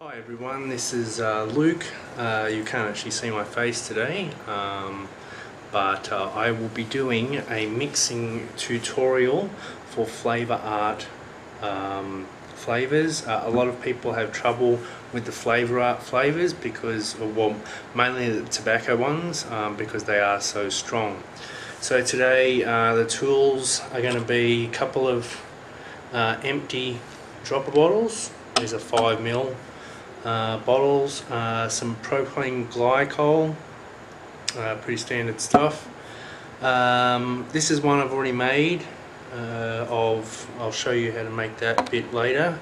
Hi everyone, this is Luke. You can't actually see my face today, but I will be doing a mixing tutorial for FlavourArt flavours. A lot of people have trouble with the FlavourArt flavours because, well, mainly the tobacco ones, because they are so strong. So today the tools are going to be a couple of empty dropper bottles. These are 5ml bottles, some propylene glycol, pretty standard stuff. This is one I've already made I'll show you how to make that a bit later,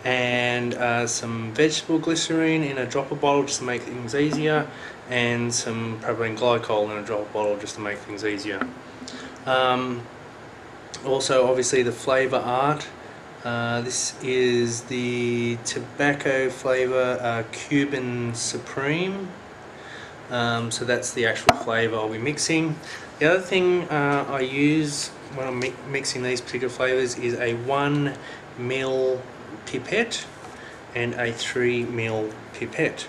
and some vegetable glycerine in a dropper bottle just to make things easier, and some propylene glycol in a dropper bottle just to make things easier. Also obviously the FlavourArt. This is the tobacco flavour Cuban Supreme, so that's the actual flavour I'll be mixing. The other thing I use when I'm mixing these particular flavours is a 1ml pipette and a 3ml pipette.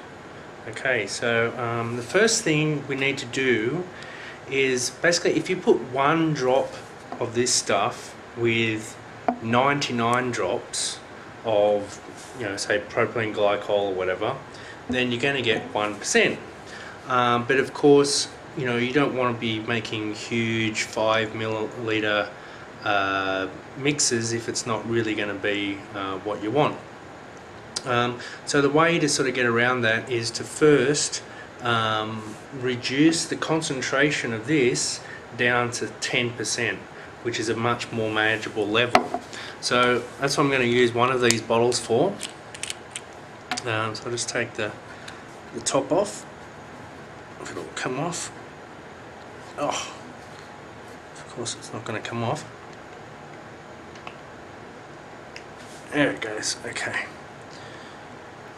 Okay, so the first thing we need to do is basically, if you put one drop of this stuff with 99 drops of, say propylene glycol or whatever, then you're going to get 1%. But of course, you don't want to be making huge 5ml mixes if it's not really going to be what you want. So the way to sort of get around that is to first reduce the concentration of this down to 10%, which is a much more manageable level. So that's what I'm going to use one of these bottles for. So I'll just take the top off, if it'll come off. Oh, of course it's not going to come off. There it goes. Okay.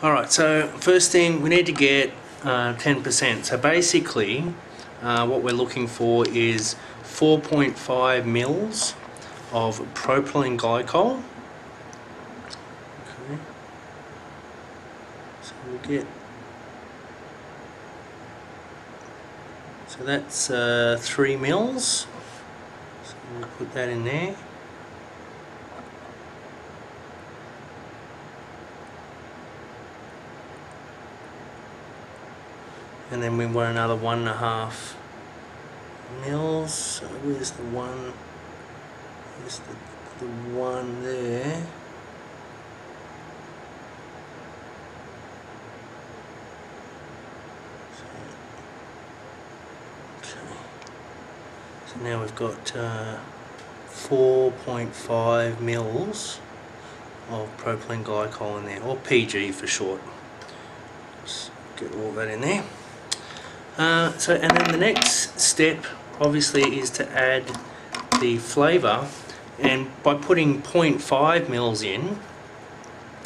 Alright, so first thing, we need to get 10%. So basically what we're looking for is 4.5 mils of propylene glycol. Okay. So we'll get, so that's 3 mils. So we'll put that in there. And then we want another 1.5 mils. So where's the one? There's the one there. So now we've got 4.5 mils of propylene glycol in there, or PG for short. Just get all that in there. So, and then the next step obviously is to add the flavour, and by putting 0.5 mils in,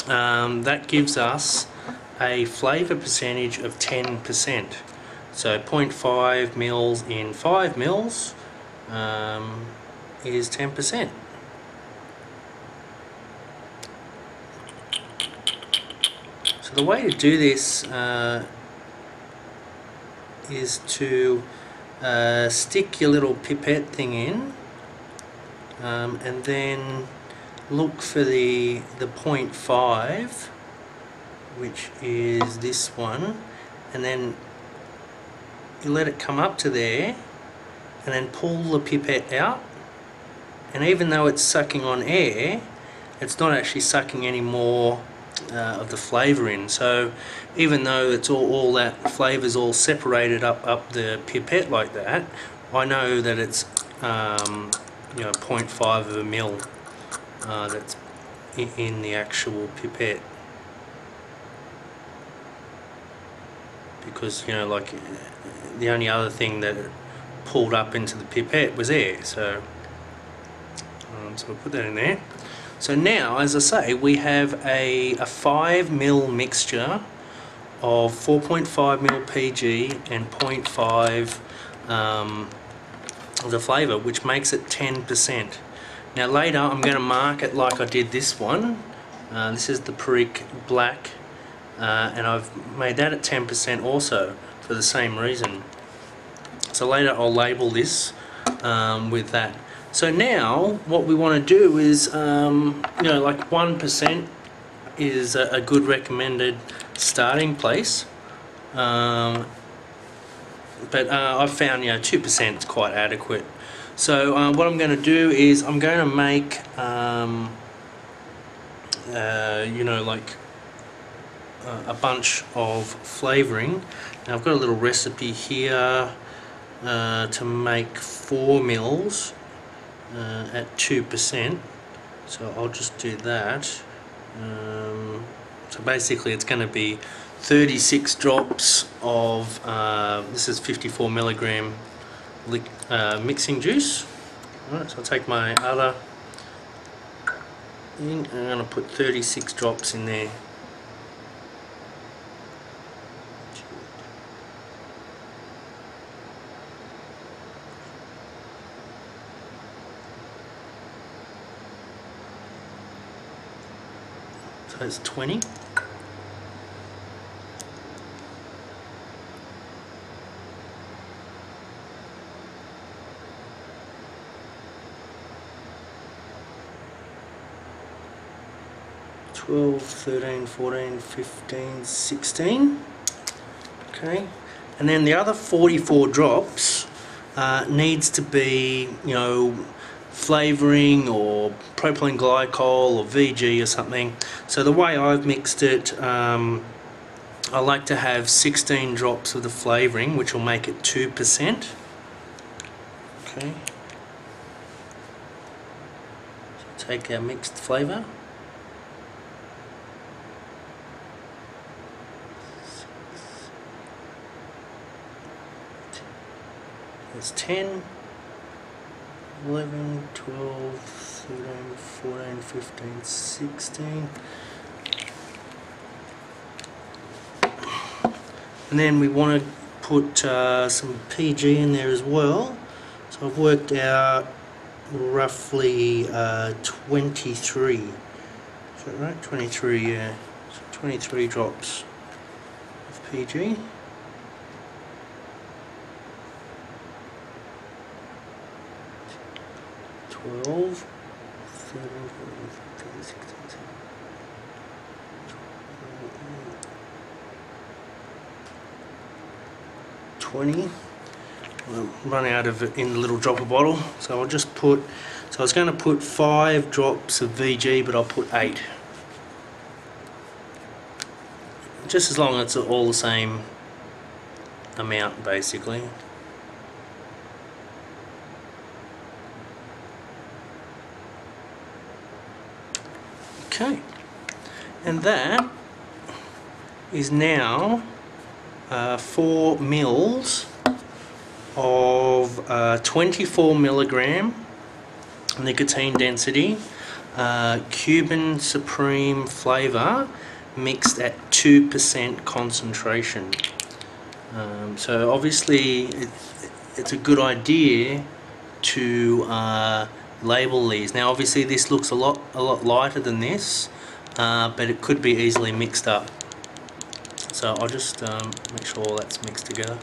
that gives us a flavour percentage of 10%. So 0.5 mils in 5 mils is 10%. So the way to do this is to stick your little pipette thing in, and then look for the 0.5, which is this one, and then you let it come up to there, and then pull the pipette out, and even though it's sucking on air, it's not actually sucking any more of the flavour in. So even though it's all that flavour's all separated up the pipette like that, I know that it's 0.5 of a mil that's in the actual pipette, because like the only other thing that it pulled up into the pipette was air. So so we'll put that in there. So now, as I say, we have a 5ml mixture of 4.5ml PG and 0.5 of the flavour, which makes it 10%. Now later I'm going to mark it like I did this one. This is the Perique Black and I've made that at 10% also for the same reason. So later I'll label this with that. So now what we want to do is, you know, like 1% is a good recommended starting place. But I've found, you know, 2% is quite adequate. So what I'm going to do is I'm going to make, you know, like a bunch of flavouring. Now I've got a little recipe here to make 4 mils at 2%. So I'll just do that. So basically it's going to be 36 drops of, this is 54 milligram mixing juice. Alright, so I'll take my other thing and I'm going to put 36 drops in there. So it's 20. Twelve, 13, 14, 15, 16. Okay, and then the other 44 drops needs to be, you know, flavouring or propylene glycol or VG or something. So the way I've mixed it, I like to have 16 drops of the flavouring, which will make it 2%. Okay. So take our mixed flavour. It's 10, 11, 12, 13, 14, 15, 16. And then we want to put some PG in there as well. So I've worked out roughly 23. Is that right? 23, yeah. So 23 drops of PG. 12, 13, 14, 15, 16, 17, 20. I'm running out of it in the little dropper bottle, so I'll just put, so I was going to put 5 drops of VG, but I'll put 8. Just as long as it's all the same amount, basically. Okay, and that is now 4 mils of 24 milligram nicotine density Cuban Supreme flavour mixed at 2% concentration. So obviously it's a good idea to label these. Now obviously this looks a lot lighter than this, but it could be easily mixed up. So I'll just make sure all that's mixed together,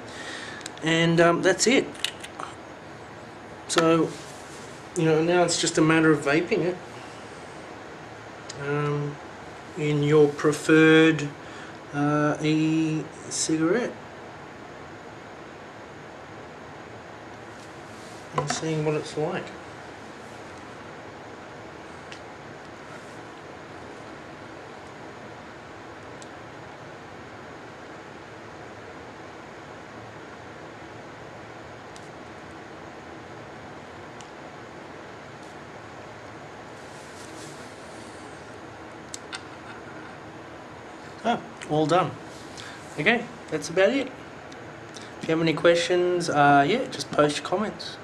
and that's it. So, you know, now it's just a matter of vaping it in your preferred e-cigarette and seeing what it's like. Oh, all done. Okay, that's about it. If you have any questions, yeah, just post your comments.